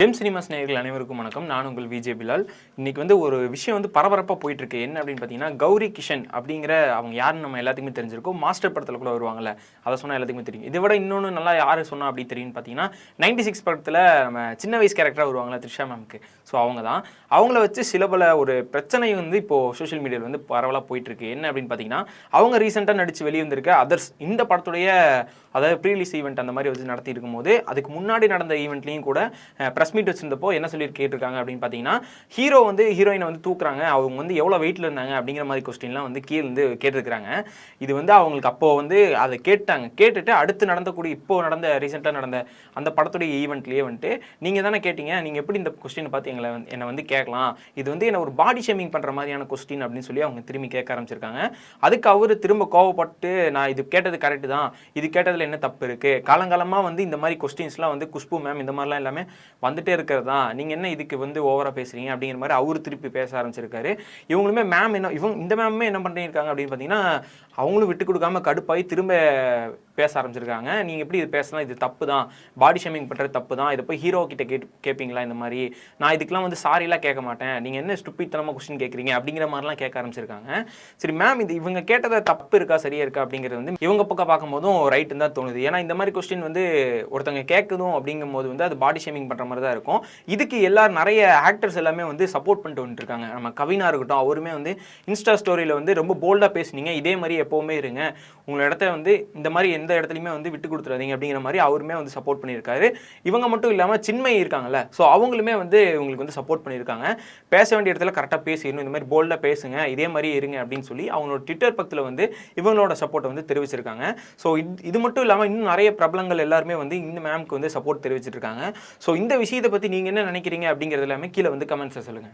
GeM cinemas நேயர்கள் அனைவருக்கும் வணக்கம். நான் உங்கள் விஜே பிலால். இன்னைக்கு வந்து ஒரு விஷயம் வந்து பரபரப்பாக போயிட்டு இருக்கு. என்ன அப்படின்னு பார்த்தீங்கன்னா, கௌரி கிஷன் அப்படிங்கிற அவங்க யாருன்னு நம்ம எல்லாத்துக்குமே தெரிஞ்சிருக்கும். மாஸ்டர் படத்தில் கூட வருவாங்கல்ல, அதை சொன்னால் எல்லாத்துக்குமே தெரியும். இதை விட இன்னொன்று நல்லா யார் சொன்னா அப்படி தெரியும்னு பார்த்தீங்கன்னா, 96 படத்தில் நம்ம சின்ன வயசு கேரக்டராக வருவாங்களா த்ரிஷா மேம்க்கு. ஸோ அவங்க தான். அவங்கள வச்சு சில பல ஒரு பிரச்சனை வந்து இப்போது சோஷியல் மீடியாவில் வந்து பரவலாக போயிட்டு இருக்கு. என்ன அப்படின்னு பார்த்தீங்கன்னா, அவங்க ரீசெண்டாக நடித்து வெளியே வந்திருக்க அதர்ஸ் இந்த படத்துடைய அதாவது ப்ரீலீஸ் ஈவெண்ட் அந்த மாதிரி வச்சு நடத்தி இருக்கும்போது அதுக்கு முன்னாடி நடந்த ஈவெண்ட்லையும் கூட ப்ரெஸ் மீட் வச்சிருந்தப்போ என்ன சொல்லி கேட்டிருக்காங்க அப்படின்னு பார்த்தீங்கன்னா, ஹீரோ வந்து ஹீரோயினை வந்து தூக்குறாங்க, அவங்க வந்து எவ்வளோ வெயிட்டில் இருந்தாங்க அப்படிங்கிற மாதிரி கொஸ்டின்லாம் வந்து கீழே வந்து கேட்டிருக்கிறாங்க. இது வந்து அவங்களுக்கு அப்போ வந்து அதை கேட்டுட்டு அடுத்து நடந்தக்கூடிய இப்போ நடந்த ரீசெண்டாக நடந்த அந்த படத்துடைய ஈவெண்ட்லேயே வந்துட்டு நீங்கள் தானே கேட்டீங்க, நீங்கள் எப்படி இந்த கொஸ்டினை பார்த்து என்னை வந்து கேட்கலாம், இது வந்து என்ன ஒரு பாடி ஷேமிங் பண்ணுற மாதிரியான கொஸ்டின் அப்படின்னு சொல்லி அவங்க திரும்பி கேட்க ஆரம்பிச்சிருக்காங்க. அதுக்கு அவர் திரும்ப கோவப்பட்டு நான் இது கேட்டது கரெக்டு தான், இது கேட்டதில் என்ன தப்பு இருக்குது, காலங்காலமாக வந்து இந்த மாதிரி கொஸ்டின்ஸ்லாம் வந்து குஷ்பு மேம் இந்த மாதிரிலாம் எல்லாமே வந்துட்டே இருக்கிறது தான், நீங்கள் என்ன இதுக்கு வந்து ஓவராக பேசுகிறீங்க அப்படிங்கிற மாதிரி அவர் திருப்பி பேச ஆரம்பிச்சிருக்காரு. இவங்களுமே மேம் இந்த மேமே என்ன பண்ணியிருக்காங்க அப்படின்னு பார்த்தீங்கன்னா, அவங்களும் விட்டு கொடுக்காம கடுப்பாகி திரும்ப பேச ஆரம்பிச்சிருக்காங்க. நீங்கள் எப்படி இது பேசலாம், இது தப்பு தான், பாடி ஷேமிங் பண்ணுறது தப்பு தான், இதை போய் ஹீரோ கிட்ட கேட்பீங்களா இந்த மாதிரி, நான் இதுக்கெலாம் வந்து சாரிலாம் கேட்க மாட்டேன், நீங்கள் என்ன ஸ்டூபித்தனமாக கொஸ்டின் கேட்குறீங்க அப்படிங்கிற மாதிரிலாம் கேட்க ஆரம்பிச்சிருக்காங்க. சரி மேம், இது இவங்க கேட்டதை தப்பு இருக்கா சரியா இருக்கா அப்படிங்கிறது வந்து இவங்க பக்கம் பார்க்கும்போதும் ரைட்டுன்னு தான் தோணுது. ஏன்னா இந்த மாதிரி கொஸ்டின் வந்து ஒருத்தவங்க கேட்குதும் அப்படிங்கும் போது வந்து அது பாடி ஷேமிங் பண்ணுற மாதிரி தான் இருக்கும். இதுக்கு எல்லாரும் நிறைய ஆக்டர்ஸ் எல்லாமே வந்து சப்போர்ட் பண்ணிட்டு வந்துருக்காங்க. நம்ம கவினா இருக்கட்டும், அவருமே வந்து இன்ஸ்டா ஸ்டோரியில் வந்து ரொம்ப போல்டாக பேசுனீங்க, இதே மாதிரி எப்போவுமே இருங்க, உங்களை இடத்த வந்து இந்த மாதிரி எந்த இடத்துலையுமே வந்து விட்டு கொடுத்துறாதீங்க அப்படிங்கிற மாதிரி அவருமே வந்து சப்போர்ட் பண்ணியிருக்காரு. இவங்க மட்டும் இல்லாமல் சின்மை இருக்காங்கல்ல, ஸோ அவங்களுமே வந்து இவங்களுக்கு வந்து சப்போர்ட் பண்ணியிருக்காங்க. பேச வேண்டிய இடத்துல கரெக்டாக பேசிடணும், இந்த மாதிரி போல்டாக பேசுங்க, இதே மாதிரி இருங்க அப்படின்னு சொல்லி அவங்களோட ட்விட்டர் பக்கத்தில் வந்து இவங்களோட சப்போர்ட்டை வந்து தெரிவிச்சிருக்காங்க. ஸோ இது மட்டும் இல்லாமல் இன்னும் நிறைய பிரபலங்கள் எல்லாருமே வந்து இந்த மேம்க்கு வந்து சப்போர்ட் தெரிவிச்சிருக்காங்க. ஸோ இந்த விஷயத்தை பற்றி நீங்கள் என்ன நினைக்கிறீங்க அப்படிங்கிறது எல்லாமே கீழே வந்து கமெண்ட்ஸை சொல்லுங்கள்.